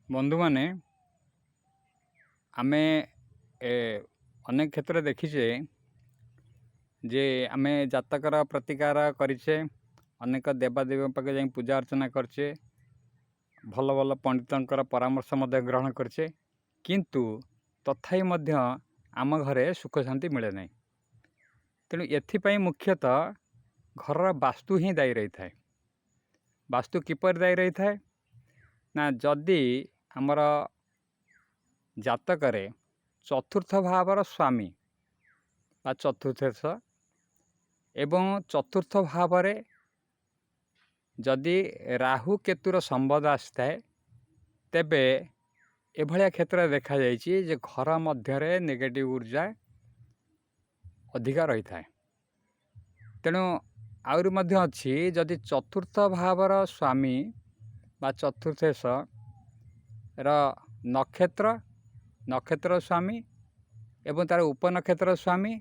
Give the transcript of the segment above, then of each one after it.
बंधु माने आमे अनेक क्षेत्र देखीचे जे आमे जातकर प्रतिकार करिछे, अनेक देवादेवी पाखे जाई पूजा अर्चना करछे, भल भल पंडितंकर परामर्श मध्य ग्रहण करछे, किंतु तथापि मध्य आम घरे सुख शांति मिले नहीं। तेणु एथिपाई मुख्यतः घर वास्तु ही दायी रही थाए। वास्तु किपर दायी रही थाए ना, जदि आमर जातकरे चतुर्थ भावर स्वामी बा चतुर्थेश एवं चतुर्थ भावरे जदि राहु केतुर संबंध आए तेबे एभलिया क्षेत्र देखा जाइछि जे घर मध्यरे नेगेटिव ऊर्जा अधिका रही थाए। तेणु आउरी मध्य अछि, जदि चतुर्थ भावर स्वामी बा चतुर्थेश नक्षत्र नक्षत्र स्वामी एवं तार उपनक्षत्र स्वामी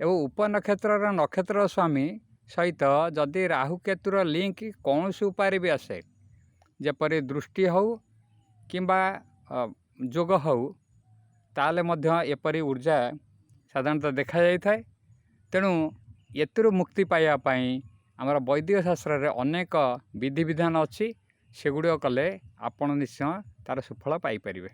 एवं उपनक्षत्र नक्षत्र स्वामी सहित जदि राहु केतुर लिंक कौन उपाय भी आसे, जेपरि दृष्टि हो किंबा जोग हो, ताले मध्य एपरी ऊर्जा साधारणतः देखा जाई थाए। तेणु एतुरु मुक्ति पाइबा पई आमर वैदिक शास्त्र रे अनेक विधि विधान अछि, सेगुड़िक कले आपण निश्चय तार सुफल पाई परिबे।